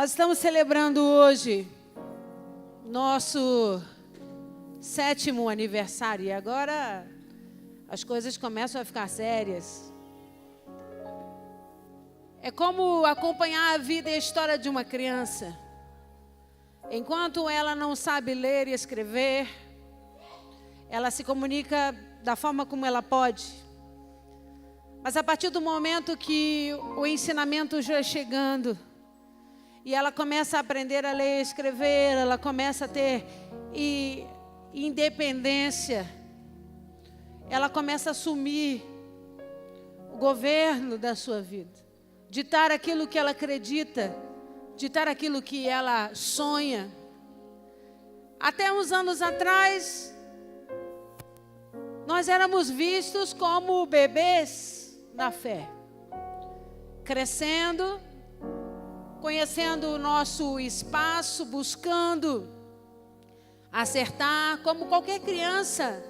Nós estamos celebrando hoje nosso 7º aniversário e agora as coisas começam a ficar sérias. É como acompanhar a vida e a história de uma criança. Enquanto ela não sabe ler e escrever, ela se comunica da forma como ela pode. Mas a partir do momento que o ensinamento já é chegando, e ela começa a aprender a ler e escrever, ela começa a ter independência, ela começa a assumir o governo da sua vida, ditar aquilo que ela acredita, ditar aquilo que ela sonha. Até uns anos atrás, nós éramos vistos como bebês na fé, crescendo, conhecendo o nosso espaço, buscando acertar, como qualquer criança.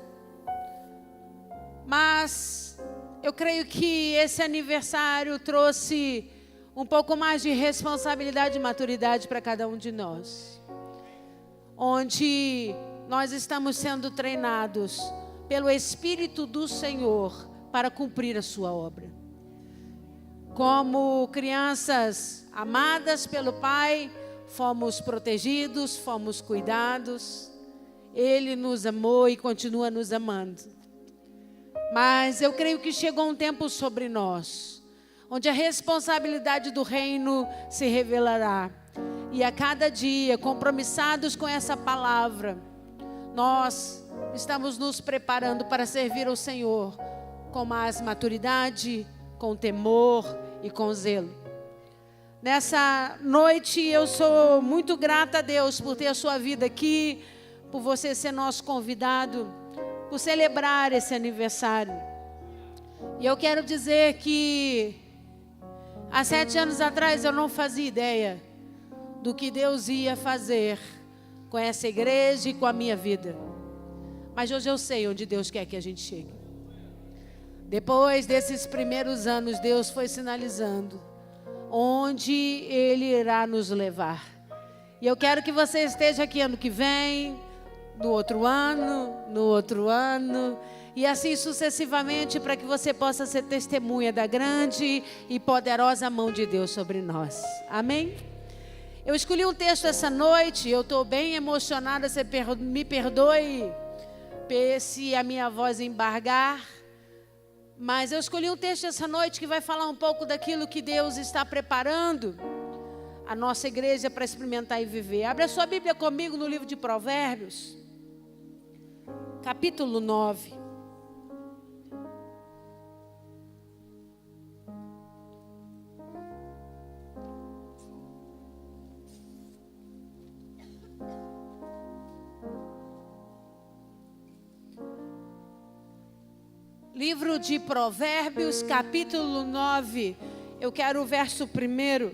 Mas eu creio que esse aniversário trouxe um pouco mais de responsabilidade e maturidade para cada um de nós, onde nós estamos sendo treinados pelo Espírito do Senhor para cumprir a sua obra. Como crianças amadas pelo Pai, fomos protegidos, fomos cuidados. Ele nos amou e continua nos amando. Mas eu creio que chegou um tempo sobre nós, onde a responsabilidade do reino se revelará. E a cada dia, compromissados com essa palavra, nós estamos nos preparando para servir ao Senhor com mais maturidade, com temor e com zelo. Nessa noite eu sou muito grata a Deus por ter a sua vida aqui, por você ser nosso convidado, por celebrar esse aniversário. E eu quero dizer que há 7 anos atrás eu não fazia ideia do que Deus ia fazer com essa igreja e com a minha vida. Mas hoje eu sei onde Deus quer que a gente chegue. Depois desses primeiros anos, Deus foi sinalizando onde Ele irá nos levar. E eu quero que você esteja aqui ano que vem, no outro ano, e assim sucessivamente, para que você possa ser testemunha da grande e poderosa mão de Deus sobre nós. Amém? Eu escolhi um texto essa noite, eu estou bem emocionada, você me perdoe se a minha voz embargar. Mas eu escolhi um texto essa noite que vai falar um pouco daquilo que Deus está preparando a nossa igreja para experimentar e viver. Abra sua Bíblia comigo no livro de Provérbios, capítulo 9. Livro de Provérbios, capítulo 9. Eu quero o verso 1.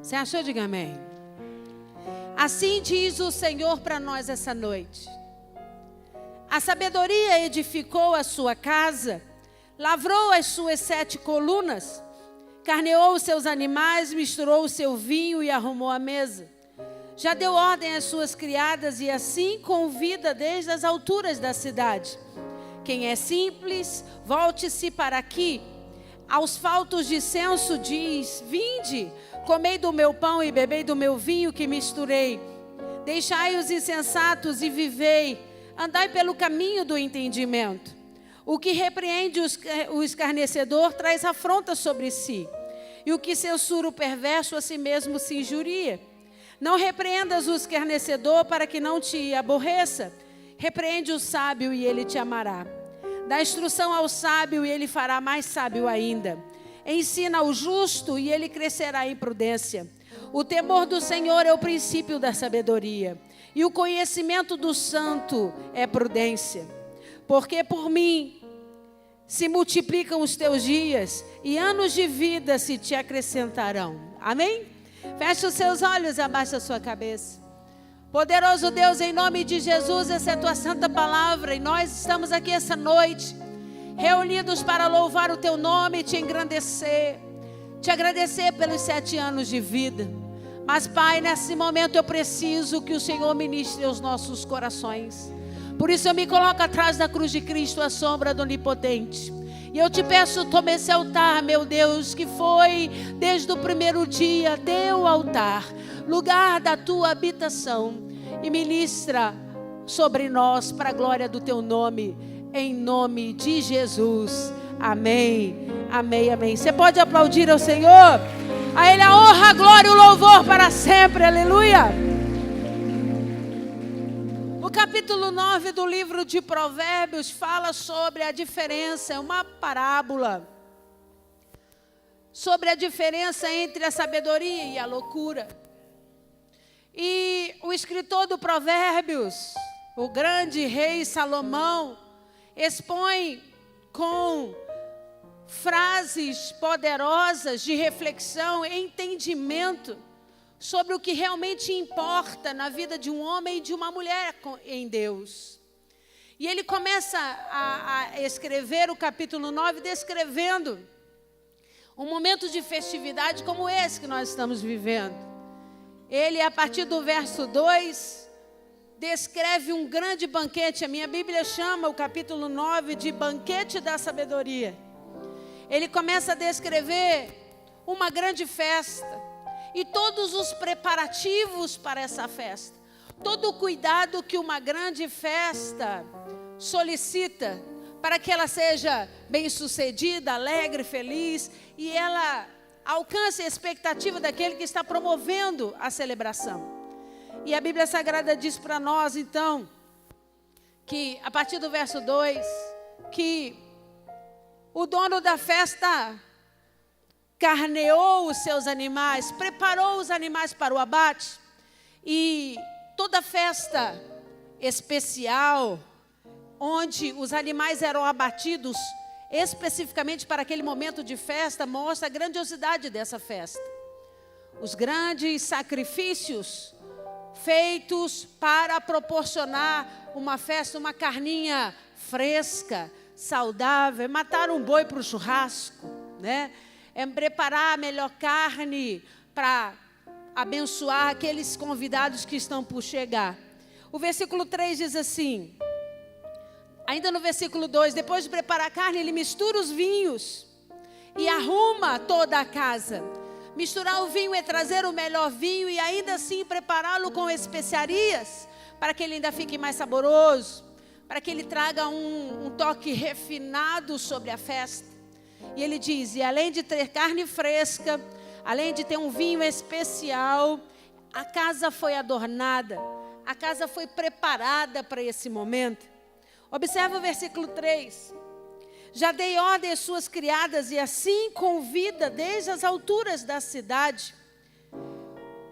Você achou? Diga amém. Assim diz o Senhor para nós essa noite: a sabedoria edificou a sua casa, lavrou as suas 7 colunas, carneou os seus animais, misturou o seu vinho e arrumou a mesa. Já deu ordem às suas criadas e assim convida desde as alturas da cidade. Quem é simples, volte-se para aqui. Aos faltos de censo diz: vinde, comei do meu pão e bebei do meu vinho que misturei. Deixai os insensatos e vivei, andai pelo caminho do entendimento. O que repreende o escarnecedor traz afronta sobre si, e o que censura o perverso a si mesmo se injuria. Não repreendas o escarnecedor para que não te aborreça. Repreende o sábio e ele te amará. Dá instrução ao sábio e ele fará mais sábio ainda. Ensina ao justo e ele crescerá em prudência. O temor do Senhor é o princípio da sabedoria, e o conhecimento do santo é prudência. Porque por mim se multiplicam os teus dias, e anos de vida se te acrescentarão. Amém? Feche os seus olhos e abaixa a sua cabeça. Poderoso Deus, em nome de Jesus, essa é a tua santa palavra. E nós estamos aqui essa noite, reunidos para louvar o teu nome e te engrandecer. Te agradecer pelos 7 anos de vida. Mas, Pai, nesse momento eu preciso que o Senhor ministre aos nossos corações. Por isso eu me coloco atrás da cruz de Cristo, à sombra do Onipotente. E eu te peço, toma esse altar, meu Deus, que foi desde o primeiro dia teu altar, lugar da tua habitação, e ministra sobre nós para a glória do teu nome, em nome de Jesus. Amém, amém, amém. Você pode aplaudir ao Senhor? A Ele a honra, a glória e o louvor para sempre, aleluia. O capítulo 9 do livro de Provérbios fala sobre a diferença, é uma parábola, sobre a diferença entre a sabedoria e a loucura. E o escritor do Provérbios, o grande rei Salomão, expõe com frases poderosas de reflexão e entendimento sobre o que realmente importa na vida de um homem e de uma mulher em Deus. E ele começa a escrever o capítulo 9 descrevendo um momento de festividade como esse que nós estamos vivendo. Ele, a partir do verso 2, descreve um grande banquete. A minha Bíblia chama o capítulo 9 de banquete da sabedoria. Ele começa a descrever uma grande festa e todos os preparativos para essa festa. Todo o cuidado que uma grande festa solicita para que ela seja bem-sucedida, alegre, feliz, e ela alcance a expectativa daquele que está promovendo a celebração. E a Bíblia Sagrada diz para nós, então, que a partir do verso 2, que o dono da festa carneou os seus animais, preparou os animais para o abate, e toda festa especial, onde os animais eram abatidos especificamente para aquele momento de festa, mostra a grandiosidade dessa festa. Os grandes sacrifícios feitos para proporcionar uma festa, uma carninha fresca, saudável, matar um boi para o churrasco, né? É preparar a melhor carne para abençoar aqueles convidados que estão por chegar. O versículo 3 diz assim, ainda no versículo 2, depois de preparar a carne, ele mistura os vinhos e arruma toda a casa. Misturar o vinho é trazer o melhor vinho e ainda assim prepará-lo com especiarias, para que ele ainda fique mais saboroso, para que ele traga um toque refinado sobre a festa. E ele diz, e além de ter carne fresca, além de ter um vinho especial, a casa foi adornada, a casa foi preparada para esse momento. Observa o versículo 3. Já dei ordem às suas criadas e assim convida desde as alturas da cidade.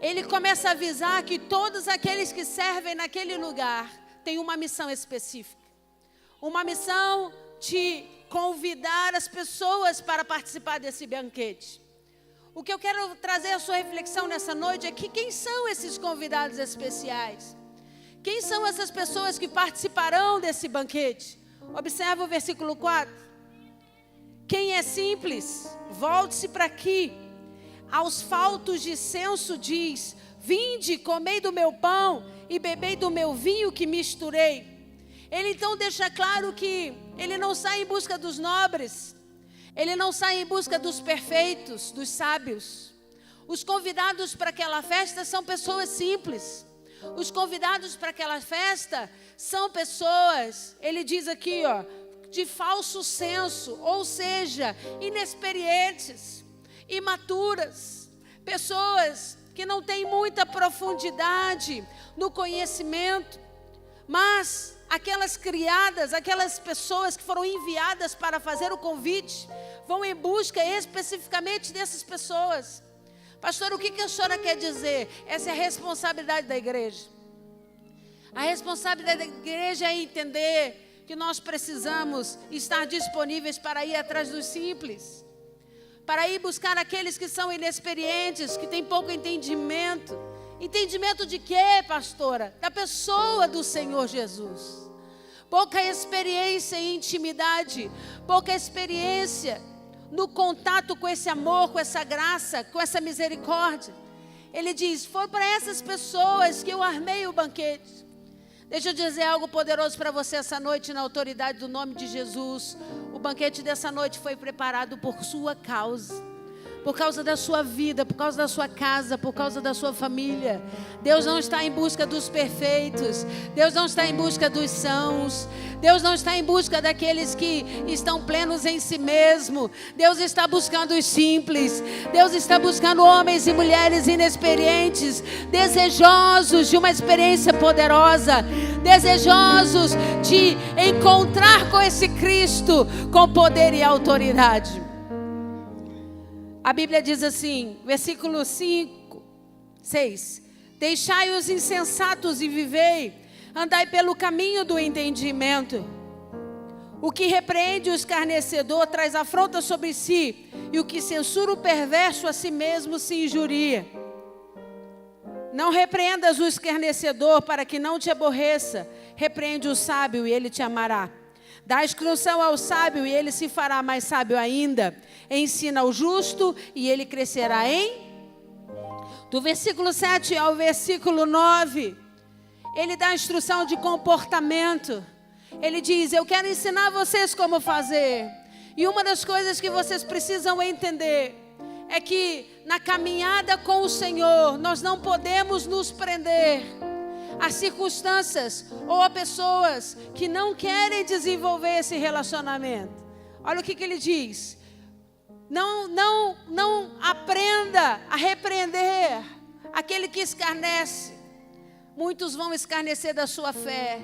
Ele começa a avisar que todos aqueles que servem naquele lugar têm uma missão específica. Uma missão de convidar as pessoas para participar desse banquete. O que eu quero trazer à sua reflexão nessa noite é que quem são esses convidados especiais? Quem são essas pessoas que participarão desse banquete? Observa o versículo 4. Quem é simples, volte-se para aqui. Aos faltos de senso diz, vinde, comei do meu pão e bebei do meu vinho que misturei. Ele então deixa claro que ele não sai em busca dos nobres. Ele não sai em busca dos perfeitos, dos sábios. Os convidados para aquela festa são pessoas simples. Os convidados para aquela festa são pessoas, ele diz aqui, ó, de falso senso, ou seja, inexperientes, imaturas, pessoas que não têm muita profundidade no conhecimento, mas aquelas criadas, aquelas pessoas que foram enviadas para fazer o convite, vão em busca especificamente dessas pessoas. Pastor, o que a senhora quer dizer? Essa é a responsabilidade da igreja. A responsabilidade da igreja é entender que nós precisamos estar disponíveis para ir atrás dos simples, para ir buscar aqueles que são inexperientes, que têm pouco entendimento, Entendimento de quê, pastora? Da pessoa do Senhor Jesus. Pouca experiência em intimidade, pouca experiência no contato com esse amor, com essa graça, com essa misericórdia. Ele diz: foi para essas pessoas que eu armei o banquete. Deixa eu dizer algo poderoso para você essa noite, na autoridade do nome de Jesus. O banquete dessa noite foi preparado por sua causa. Por causa da sua vida, por causa da sua casa, por causa da sua família. Deus não está em busca dos perfeitos. Deus não está em busca dos sãos. Deus não está em busca daqueles que estão plenos em si mesmo. Deus está buscando os simples. Deus está buscando homens e mulheres inexperientes, desejosos de uma experiência poderosa, desejosos de encontrar com esse Cristo com poder e autoridade. A Bíblia diz assim, versículo 6: deixai os insensatos e vivei, andai pelo caminho do entendimento. O que repreende o escarnecedor traz afronta sobre si, e o que censura o perverso a si mesmo se injuria. Não repreendas o escarnecedor para que não te aborreça, repreende o sábio e ele te amará. Dá instrução ao sábio e ele se fará mais sábio ainda. Ensina ao justo e ele crescerá do versículo 7 ao versículo 9, ele dá instrução de comportamento. Ele diz: eu quero ensinar vocês como fazer. E uma das coisas que vocês precisam entender é que na caminhada com o Senhor, nós não podemos nos prender a circunstâncias ou a pessoas que não querem desenvolver esse relacionamento. Olha o que ele diz: não aprenda a repreender aquele que escarnece. Muitos vão escarnecer da sua fé,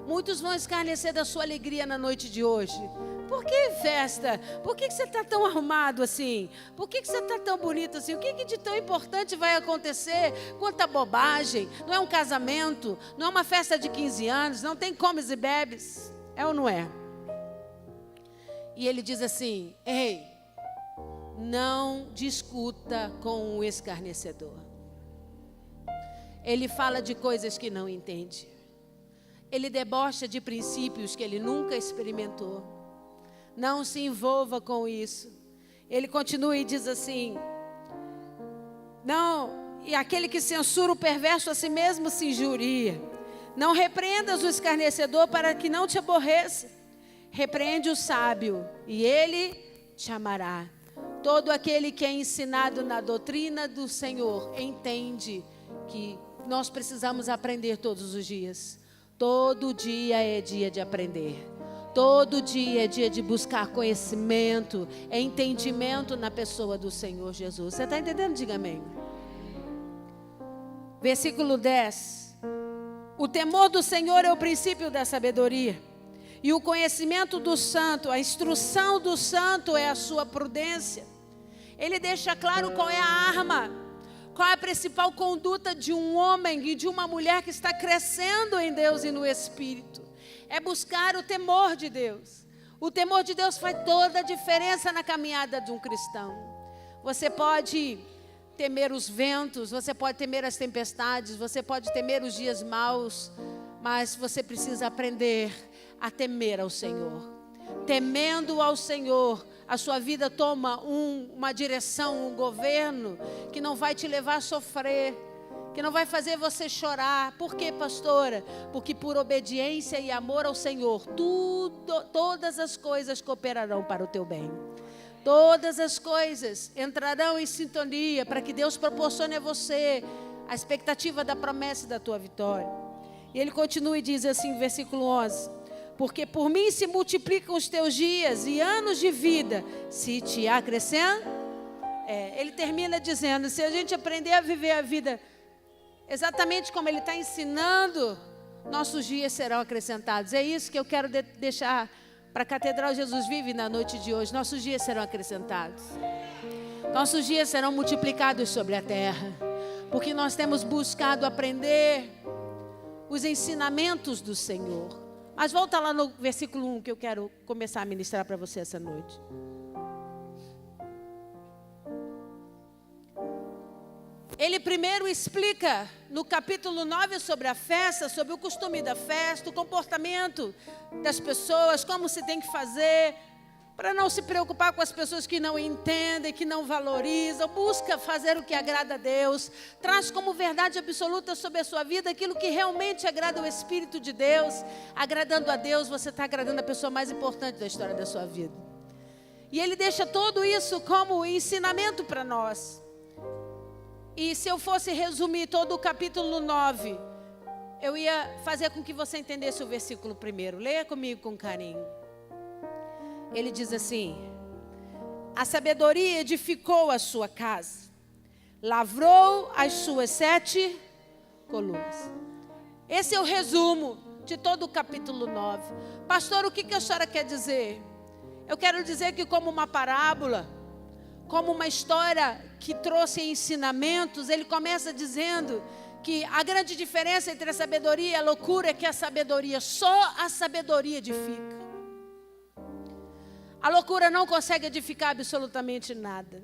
muitos vão escarnecer da sua alegria na noite de hoje. Por que festa? Por que você está tão arrumado assim? Por que você está tão bonito assim? O que de tão importante vai acontecer? Quanta bobagem. Não é um casamento, não é uma festa de 15 anos, não tem comes e bebes. É ou não é? E ele diz assim: ei, não discuta com o escarnecedor. Ele fala de coisas que não entende. Ele debocha de princípios que ele nunca experimentou. Não se envolva com isso. Ele continua e diz assim: não, e aquele que censura o perverso a si mesmo se injuria. Não repreendas o escarnecedor para que não te aborreça. Repreende o sábio e ele te amará. Todo aquele que é ensinado na doutrina do Senhor entende que nós precisamos aprender todos os dias. Todo dia é dia de aprender. Todo dia é dia de buscar conhecimento, entendimento na pessoa do Senhor Jesus. Você está entendendo? Diga amém. Versículo 10. O temor do Senhor é o princípio da sabedoria. E o conhecimento do santo, a instrução do santo é a sua prudência. Ele deixa claro qual é a arma, qual é a principal conduta de um homem e de uma mulher que está crescendo em Deus e no Espírito. É buscar o temor de Deus. O temor de Deus faz toda a diferença na caminhada de um cristão. Você pode temer os ventos, você pode temer as tempestades, você pode temer os dias maus, mas você precisa aprender a temer ao Senhor. Temendo ao Senhor, a sua vida toma uma direção, um governo que não vai te levar a sofrer, que não vai fazer você chorar. Por quê, pastora? Porque por obediência e amor ao Senhor, todas as coisas cooperarão para o teu bem. Todas as coisas entrarão em sintonia para que Deus proporcione a você a expectativa da promessa da tua vitória. E ele continua e diz assim, versículo 11: porque por mim se multiplicam os teus dias e anos de vida, se te acrescentam. Ele termina dizendo, se a gente aprender a viver a vida exatamente como ele está ensinando, nossos dias serão acrescentados. É isso que eu quero deixar para a Catedral Jesus Vive na noite de hoje. Nossos dias serão acrescentados. Nossos dias serão multiplicados sobre a terra. Porque nós temos buscado aprender os ensinamentos do Senhor. Mas volta lá no versículo 1 que eu quero começar a ministrar para você essa noite. Ele primeiro explica no capítulo 9 sobre a festa, sobre o costume da festa, o comportamento das pessoas, como se tem que fazer, para não se preocupar com as pessoas que não entendem, que não valorizam, busca fazer o que agrada a Deus, traz como verdade absoluta sobre a sua vida aquilo que realmente agrada ao Espírito de Deus. Agradando a Deus, você está agradando a pessoa mais importante da história da sua vida. E ele deixa tudo isso como ensinamento para nós. E se eu fosse resumir todo o capítulo 9, eu ia fazer com que você entendesse o versículo primeiro. Leia comigo com carinho. Ele diz assim: a sabedoria edificou a sua casa, lavrou as suas 7 colunas. Esse é o resumo de todo o capítulo 9. Pastor, o que a senhora quer dizer? Eu quero dizer que como uma parábola, como uma história que trouxe ensinamentos, ele começa dizendo que a grande diferença entre a sabedoria e a loucura é que a sabedoria, só a sabedoria edifica. A loucura não consegue edificar absolutamente nada.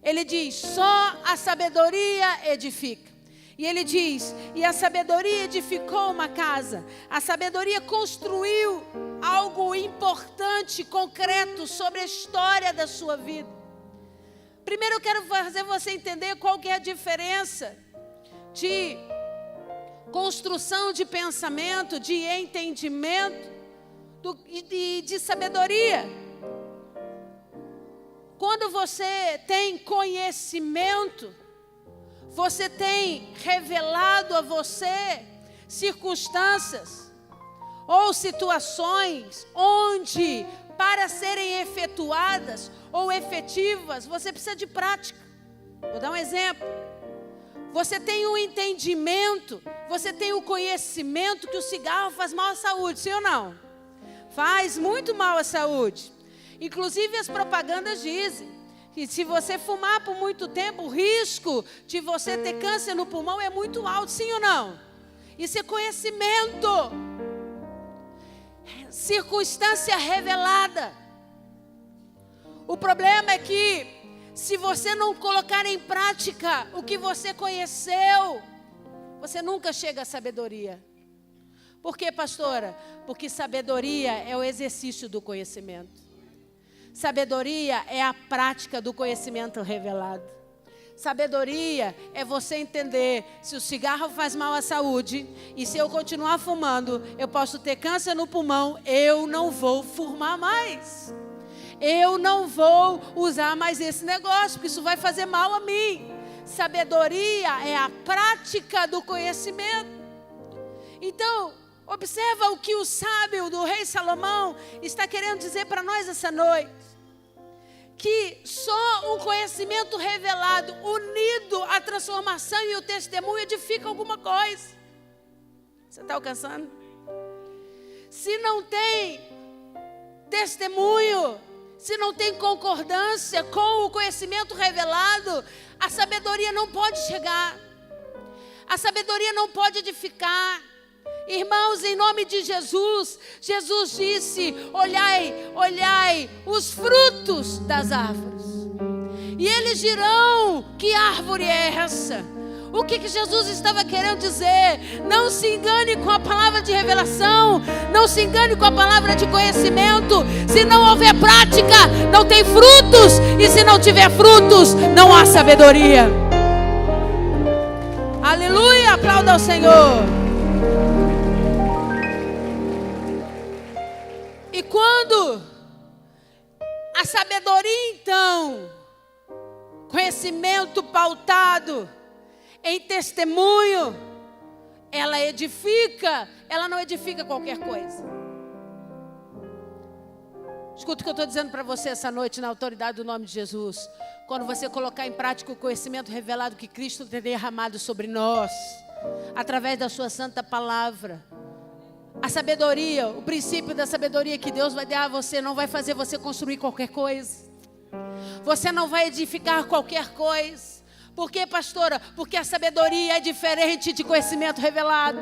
Ele diz, só a sabedoria edifica. E ele diz, e a sabedoria edificou uma casa. A sabedoria construiu algo importante, concreto, sobre a história da sua vida. Primeiro eu quero fazer você entender qual que é a diferença de construção de pensamento, de entendimento e de sabedoria. Quando você tem conhecimento, você tem revelado a você circunstâncias ou situações onde, para serem efetuadas ou efetivas, você precisa de prática. Vou dar um exemplo. Você tem o entendimento, você tem o conhecimento que o cigarro faz mal à saúde, sim ou não? Faz muito mal à saúde. Inclusive as propagandas dizem que se você fumar por muito tempo, o risco de você ter câncer no pulmão é muito alto, sim ou não? Isso é conhecimento. Circunstância revelada. O problema é que se você não colocar em prática o que você conheceu, você nunca chega à sabedoria. Por quê, pastora? Porque sabedoria é o exercício do conhecimento. Sabedoria é a prática do conhecimento revelado. Sabedoria é você entender se o cigarro faz mal à saúde e se eu continuar fumando, eu posso ter câncer no pulmão, eu não vou fumar mais. Eu não vou usar mais esse negócio, porque isso vai fazer mal a mim. Sabedoria é a prática do conhecimento. Então, observa o que o sábio do rei Salomão está querendo dizer para nós essa noite. Que só um conhecimento revelado, unido à transformação e o testemunho, edifica alguma coisa. Você está alcançando? Se não tem testemunho, se não tem concordância com o conhecimento revelado, a sabedoria não pode chegar. A sabedoria não pode edificar. Irmãos, em nome de Jesus, Jesus disse, olhai, olhai os frutos das árvores. E eles dirão, que árvore é essa? O que Jesus estava querendo dizer? Não se engane com a palavra de revelação, não se engane com a palavra de conhecimento. Se não houver prática, não tem frutos. E se não tiver frutos, não há sabedoria. Aleluia, aplauda ao Senhor. E quando a sabedoria, então, conhecimento pautado em testemunho, ela edifica, ela não edifica qualquer coisa. Escuta o que eu estou dizendo para você essa noite na autoridade do nome de Jesus. Quando você colocar em prática o conhecimento revelado que Cristo tem derramado sobre nós, através da sua santa palavra, a sabedoria, o princípio da sabedoria que Deus vai dar a você não vai fazer você construir qualquer coisa. Você não vai edificar qualquer coisa. Por quê, pastora? Porque a sabedoria é diferente de conhecimento revelado.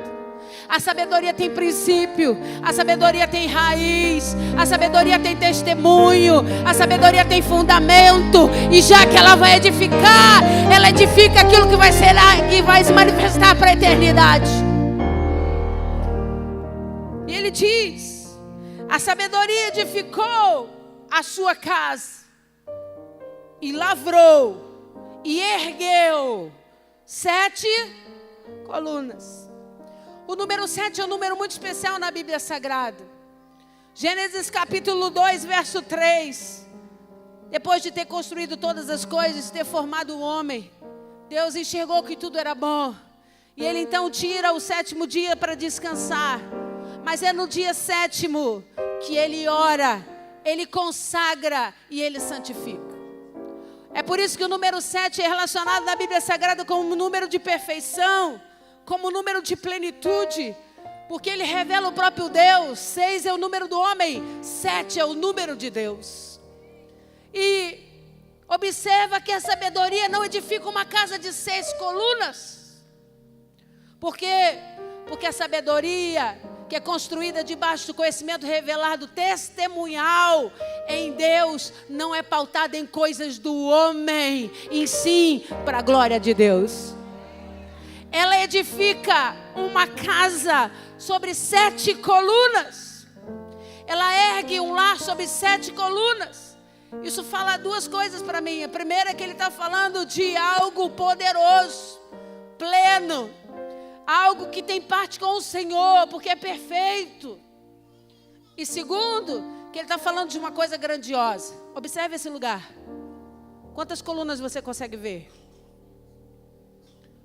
A sabedoria tem princípio, a sabedoria tem raiz, a sabedoria tem testemunho, a sabedoria tem fundamento. E já que ela vai edificar, ela edifica aquilo que vai se manifestar para a eternidade. E ele diz: a sabedoria edificou a sua casa, e lavrou, e ergueu 7 colunas. O número 7 é um número muito especial na Bíblia Sagrada. Gênesis capítulo 2, verso 3. Depois de ter construído todas as coisas, ter formado o homem, Deus enxergou que tudo era bom. E Ele então tira o 7º dia para descansar. Mas é no dia 7º que Ele ora, Ele consagra e Ele santifica. É por isso que o número 7 é relacionado na Bíblia Sagrada como um número de perfeição, como número de plenitude, porque ele revela o próprio Deus. 6 é o número do homem, 7 é o número de Deus. E observa que a sabedoria não edifica uma casa de 6 colunas. Por quê? Porque a sabedoria, que é construída debaixo do conhecimento revelado, testemunhal em Deus, não é pautada em coisas do homem, e sim para a glória de Deus. Ela edifica uma casa sobre 7 colunas. Ela ergue um lar sobre 7 colunas. Isso fala 2 coisas para mim. A primeira é que ele está falando de algo poderoso, pleno, algo que tem parte com o Senhor, porque é perfeito. E segundo, que ele está falando de uma coisa grandiosa. Observe esse lugar. Quantas colunas você consegue ver?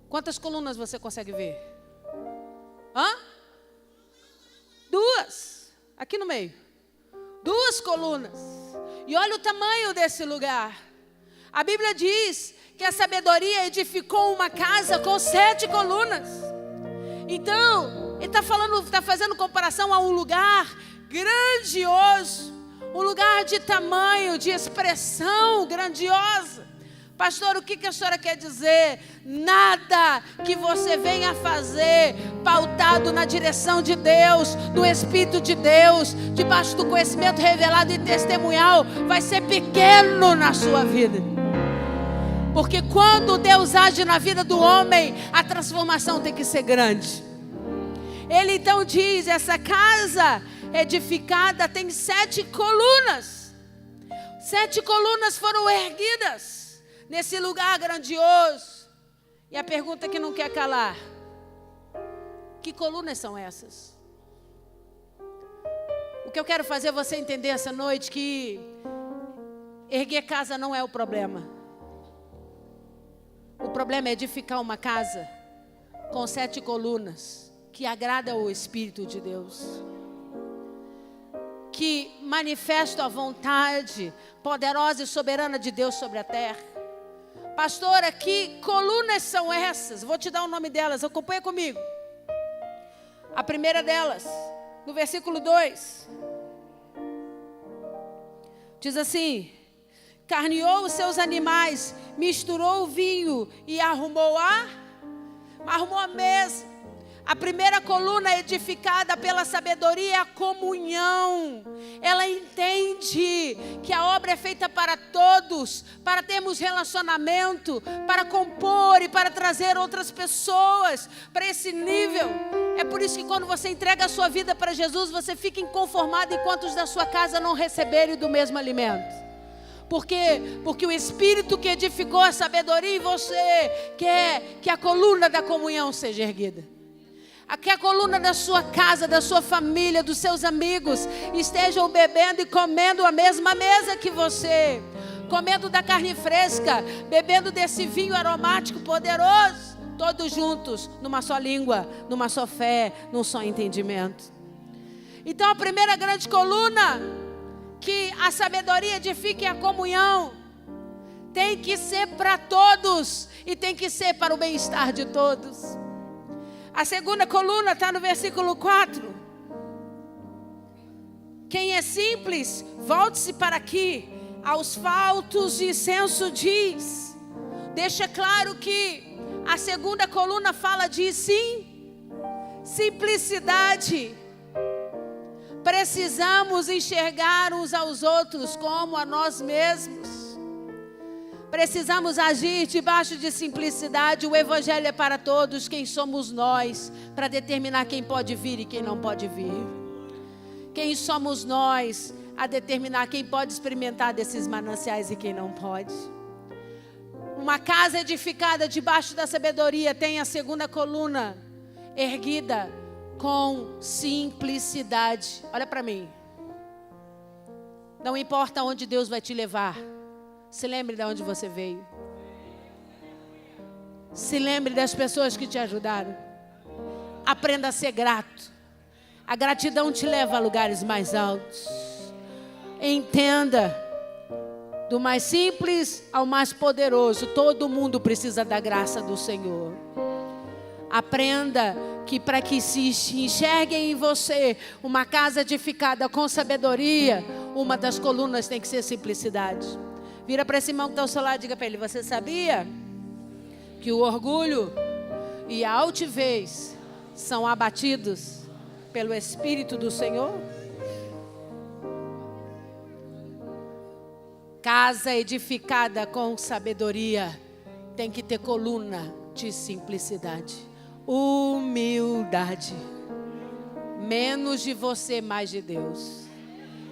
Quantas colunas você consegue ver? 2. Aqui no meio. 2 colunas. E olha o tamanho desse lugar. A Bíblia diz que a sabedoria edificou uma casa com 7 colunas. Então, ele está fazendo comparação a um lugar grandioso. Um lugar de tamanho, de expressão grandiosa. Pastor, o que a senhora quer dizer? Nada que você venha fazer pautado na direção de Deus, do Espírito de Deus, debaixo do conhecimento revelado e testemunhal, vai ser pequeno na sua vida. Porque quando Deus age na vida do homem, a transformação tem que ser grande. Ele então diz: essa casa edificada tem 7 colunas. 7 colunas foram erguidas nesse lugar grandioso. E a pergunta que não quer calar: que colunas são essas? O que eu quero fazer você entender essa noite, que erguer casa não é o problema. O problema é edificar uma casa com 7 colunas, que agrada o Espírito de Deus, que manifesta a vontade poderosa e soberana de Deus sobre a terra. Pastora, que colunas são essas? Vou te dar o nome delas, acompanha comigo. A primeira delas, no versículo 2, diz assim: carneou os seus animais, misturou o vinho e arrumou a mesa. A primeira coluna edificada pela sabedoria é a comunhão. Ela entende que a obra é feita para todos, para termos relacionamento, para compor e para trazer outras pessoas para esse nível. É por isso que quando você entrega a sua vida para Jesus, você fica inconformado enquanto os da sua casa não receberem do mesmo alimento. Por quê? Porque o Espírito que edificou a sabedoria em você quer que a coluna da comunhão seja erguida. Que a coluna da sua casa, da sua família, dos seus amigos estejam bebendo e comendo a mesma mesa que você, comendo da carne fresca, bebendo desse vinho aromático poderoso, todos juntos, numa só língua, numa só fé, num só entendimento. Então a primeira grande coluna que a sabedoria edifica é a comunhão. Tem que ser para todos e tem que ser para o bem-estar de todos. A segunda coluna está no versículo 4. Quem é simples, volte-se para aqui. Aos faltos de incenso diz. Deixa claro que a segunda coluna fala de sim, Simplicidade. Precisamos enxergar uns aos outros como a nós mesmos. Precisamos agir debaixo de simplicidade. O Evangelho é para todos. Quem somos nós para determinar quem pode vir e quem não pode vir? Quem somos nós a determinar quem pode experimentar desses mananciais e quem não pode? Uma casa edificada debaixo da sabedoria tem a segunda coluna erguida com simplicidade. Olha para mim. Não importa onde Deus vai te levar. Se lembre de onde você veio. Se lembre das pessoas que te ajudaram. Aprenda a ser grato. A gratidão te leva a lugares mais altos. Entenda. Do mais simples ao mais poderoso, todo mundo precisa da graça do Senhor. Aprenda que para que se enxerguem em você uma casa edificada com sabedoria, uma das colunas tem que ser simplicidade. Vira para esse irmão que está ao seu lado e diga para ele: você sabia que o orgulho e a altivez são abatidos pelo Espírito do Senhor? Casa edificada com sabedoria tem que ter coluna de simplicidade, humildade. Menos de você, mais de Deus.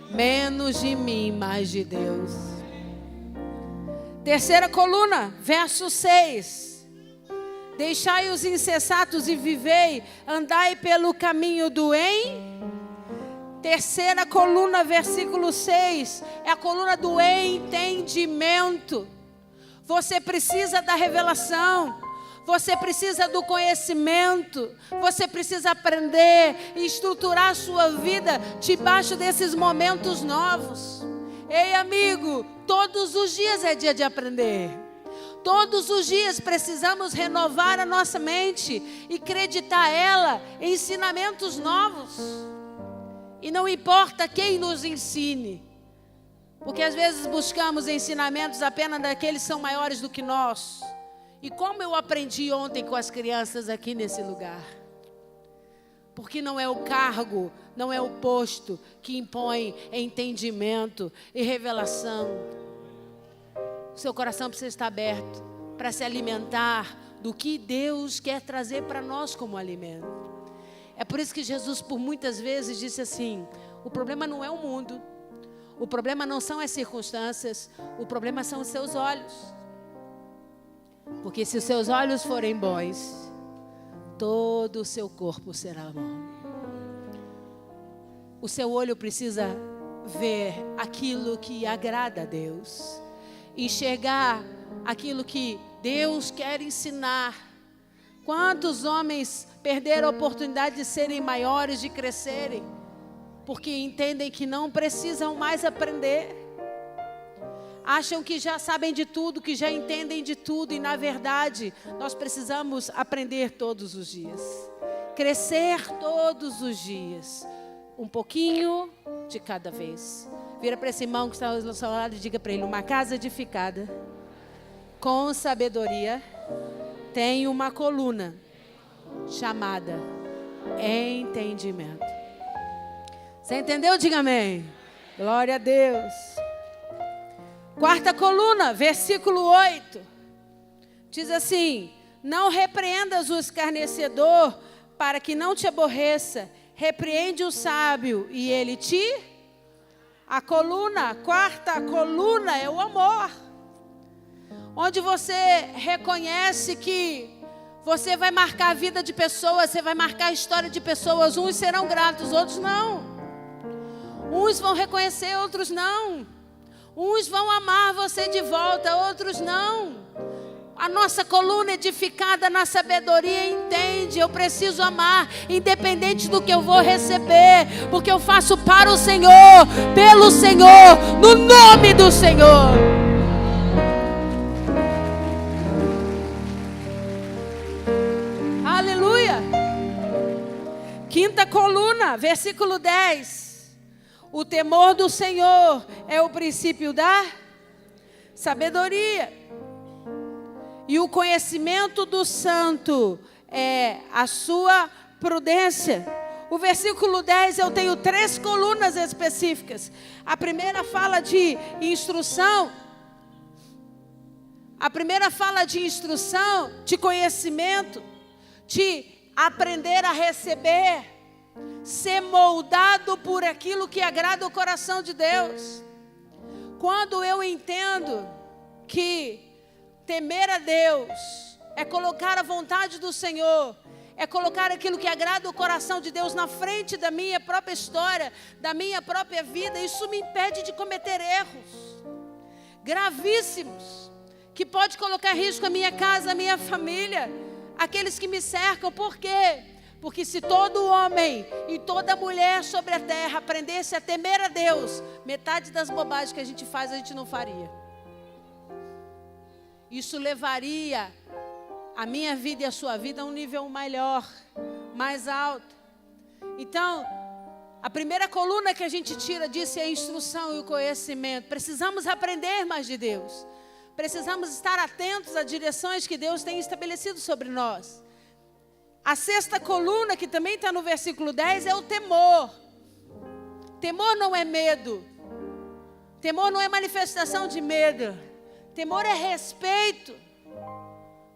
Menos de mim, mais de Deus. Terceira coluna, verso 6. Deixai os insensatos e vivei, andai pelo caminho do Terceira coluna, versículo 6, é a coluna do entendimento. Você precisa da revelação, você precisa do conhecimento, você precisa aprender e estruturar a sua vida debaixo desses momentos novos. Ei, amigo, todos os dias é dia de aprender. Todos os dias precisamos renovar a nossa mente e acreditar ela em ensinamentos novos. E não importa quem nos ensine, porque às vezes buscamos ensinamentos apenas daqueles que são maiores do que nós. E como eu aprendi ontem com as crianças aqui nesse lugar. Porque não é o cargo, não é o posto que impõe entendimento e revelação. Seu coração precisa estar aberto para se alimentar do que Deus quer trazer para nós como alimento. É por isso que Jesus, por muitas vezes, disse assim: o problema não é o mundo, o problema não são as circunstâncias, o problema são os seus olhos. Porque se os seus olhos forem bons, todo o seu corpo será bom. O seu olho precisa ver aquilo que agrada a Deus, enxergar aquilo que Deus quer ensinar. Quantos homens perderam a oportunidade de serem maiores, de crescerem, porque entendem que não precisam mais aprender. Acham que já sabem de tudo, que já entendem de tudo, e na verdade, nós precisamos aprender todos os dias. Crescer todos os dias. Um pouquinho de cada vez. Vira para esse irmão que está ao seu lado e diga para ele: uma casa edificada com sabedoria tem uma coluna chamada entendimento. Você entendeu? Diga amém. Glória a Deus. Quarta coluna, versículo 8. Diz assim: não repreendas o escarnecedor para que não te aborreça. Repreende o sábio e ele te... A quarta coluna é o amor. Onde você reconhece que você vai marcar a vida de pessoas, você vai marcar a história de pessoas. Uns serão gratos, outros não. Uns vão reconhecer, outros não. Uns vão amar você de volta, outros não. A nossa coluna edificada na sabedoria entende: eu preciso amar, independente do que eu vou receber, porque eu faço para o Senhor, pelo Senhor, no nome do Senhor. Aleluia. Quinta coluna, versículo 10. O temor do Senhor é o princípio da sabedoria. E o conhecimento do santo é a sua prudência. O versículo 10, eu tenho 3 colunas específicas. A primeira fala de instrução. A primeira fala de instrução, de conhecimento, de aprender a receber, ser moldado por aquilo que agrada o coração de Deus. Quando eu entendo que temer a Deus é colocar a vontade do Senhor, é colocar aquilo que agrada o coração de Deus na frente da minha própria história, da minha própria vida, isso me impede de cometer erros gravíssimos, que pode colocar em risco a minha casa, a minha família, aqueles que me cercam. Por quê? Porque se todo homem e toda mulher sobre a terra aprendesse a temer a Deus, metade das bobagens que a gente faz, a gente não faria. Isso levaria a minha vida e a sua vida a um nível melhor, mais alto. Então, a primeira coluna que a gente tira disso é a instrução e o conhecimento. Precisamos aprender mais de Deus. Precisamos estar atentos às direções que Deus tem estabelecido sobre nós. A 6ª coluna, que também está no versículo 10, é o temor. Temor não é medo. Temor não é manifestação de medo. Temor é respeito.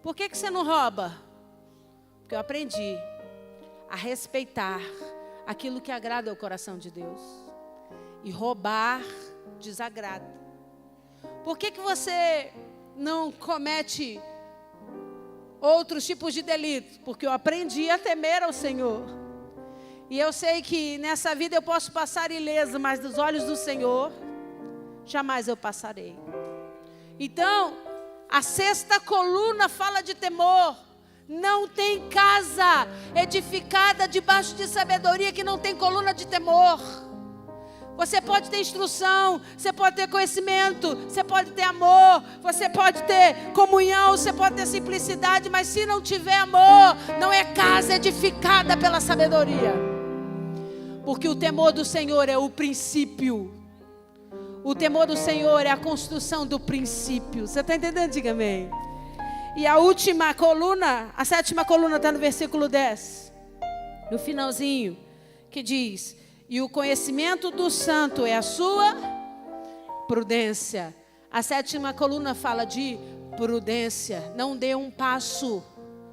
Por que você não rouba? Porque eu aprendi a respeitar aquilo que agrada ao coração de Deus. E roubar desagrada. Por que você não comete outros tipos de delitos? Porque eu aprendi a temer ao Senhor. E eu sei que nessa vida eu posso passar ileso, mas dos olhos do Senhor, jamais eu passarei. Então, a 6ª coluna fala de temor. Não tem casa edificada debaixo de sabedoria que não tem coluna de temor. Você pode ter instrução, você pode ter conhecimento, você pode ter amor, você pode ter comunhão, você pode ter simplicidade, mas se não tiver amor, não é casa edificada pela sabedoria. Porque o temor do Senhor é o princípio. O temor do Senhor é a construção do princípio. Você está entendendo? Diga amém. E a última coluna, a 7ª coluna está no versículo 10. No finalzinho, que diz: e o conhecimento do santo é a sua prudência. A 7ª coluna fala de prudência. Não dê um passo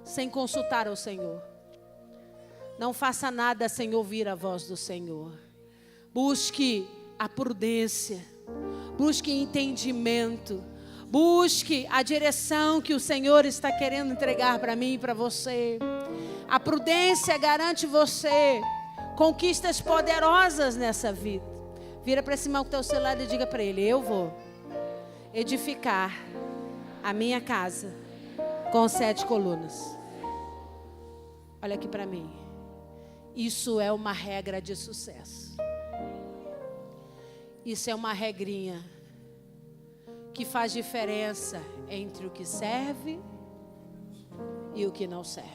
sem consultar ao Senhor. Não faça nada sem ouvir a voz do Senhor. Busque a prudência. Busque entendimento. Busque a direção que o Senhor está querendo entregar para mim e para você. A prudência garante você conquistas poderosas nessa vida. Vira para esse irmão que está ao seu lado e diga para ele: eu vou edificar a minha casa com 7 colunas. Olha aqui para mim. Isso é uma regra de sucesso. Isso é uma regrinha que faz diferença entre o que serve e o que não serve.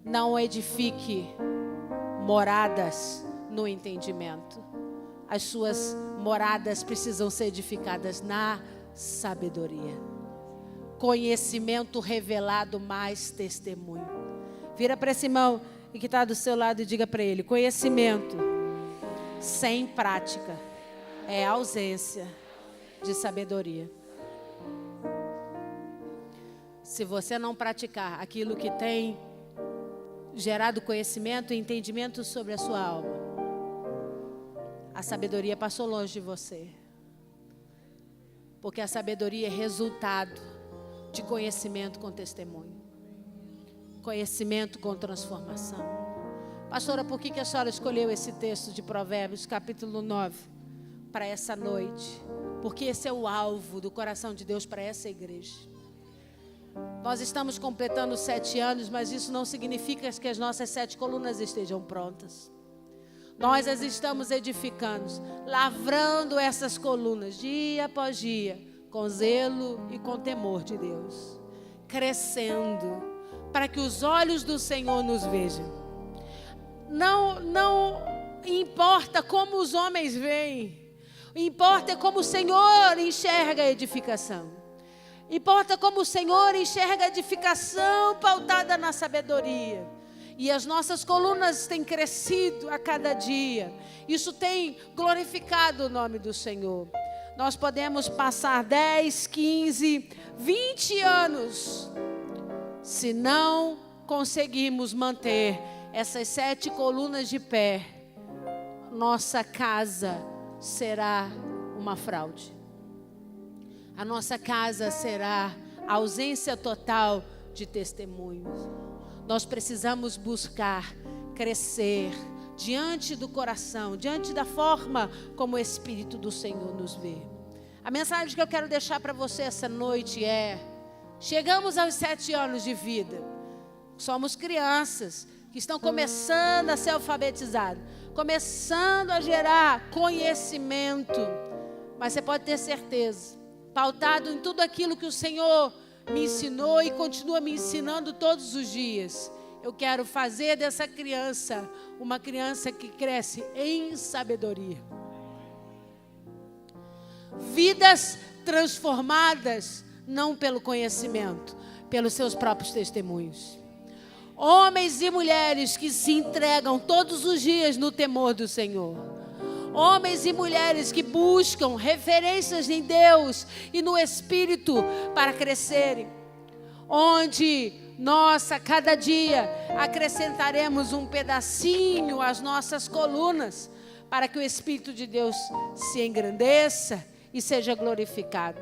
Não edifique moradas no entendimento. As suas moradas precisam ser edificadas na sabedoria. Conhecimento revelado mais testemunho. Vira para esse irmão que está do seu lado e diga para ele: conhecimento sem prática é ausência de sabedoria. Se você não praticar aquilo que tem gerado conhecimento e entendimento sobre a sua alma, a sabedoria passou longe de você. Porque a sabedoria é resultado de conhecimento com testemunho. Conhecimento com transformação. Pastora, por que a senhora escolheu esse texto de Provérbios, capítulo 9, para essa noite? Porque esse é o alvo do coração de Deus para essa igreja. Nós estamos completando 7 anos, mas isso não significa que as nossas 7 colunas estejam prontas. Nós as estamos edificando, lavrando essas colunas dia após dia, com zelo e com temor de Deus, crescendo, para que os olhos do Senhor nos vejam. Não importa como os homens veem, importa como o Senhor enxerga a edificação. Importa como o Senhor enxerga a edificação pautada na sabedoria. E as nossas colunas têm crescido a cada dia. Isso tem glorificado o nome do Senhor. Nós podemos passar 10, 15, 20 anos, se não conseguirmos manter essas 7 colunas de pé, nossa casa será uma fraude. A nossa casa será a ausência total de testemunhos. Nós precisamos buscar crescer diante do coração, diante da forma como o Espírito do Senhor nos vê. A mensagem que eu quero deixar para você essa noite é: chegamos aos 7 anos de vida. Somos crianças que estão começando a ser alfabetizadas, começando a gerar conhecimento. Mas você pode ter certeza, pautado em tudo aquilo que o Senhor me ensinou e continua me ensinando todos os dias, eu quero fazer dessa criança uma criança que cresce em sabedoria. Vidas transformadas não pelo conhecimento, pelos seus próprios testemunhos. Homens e mulheres que se entregam todos os dias no temor do Senhor. Homens e mulheres que buscam referências em Deus e no Espírito para crescerem. Onde nós, a cada dia, acrescentaremos um pedacinho às nossas colunas, para que o Espírito de Deus se engrandeça e seja glorificado.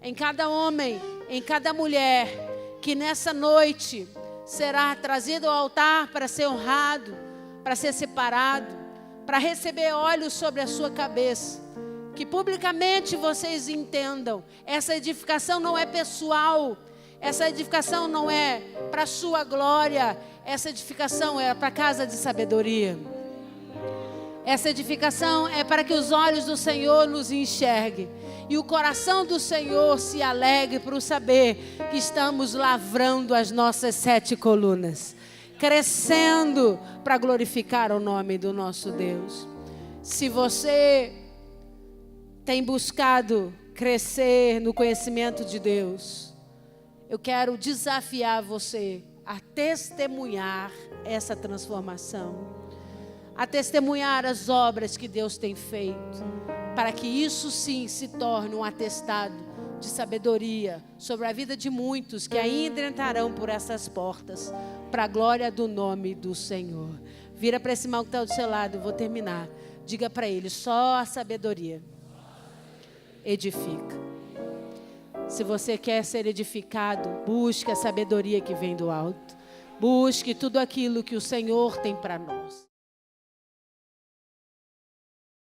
Em cada homem, em cada mulher, que nessa noite será trazido ao altar para ser honrado, para ser separado, para receber olhos sobre a sua cabeça. Que publicamente vocês entendam, essa edificação não é pessoal, essa edificação não é para a sua glória, essa edificação é para a casa de sabedoria. Essa edificação é para que os olhos do Senhor nos enxerguem e o coração do Senhor se alegre por saber que estamos lavrando as nossas 7 colunas, crescendo para glorificar o nome do nosso Deus. Se você tem buscado crescer no conhecimento de Deus, eu quero desafiar você a testemunhar essa transformação, a testemunhar as obras que Deus tem feito, para que isso sim se torne um atestado de sabedoria sobre a vida de muitos que ainda entrarão por essas portas, para a glória do nome do Senhor. Vira para esse irmão que está do seu lado, eu vou terminar. Diga para ele: só a sabedoria edifica. Se você quer ser edificado, busque a sabedoria que vem do alto. Busque tudo aquilo que o Senhor tem para nós.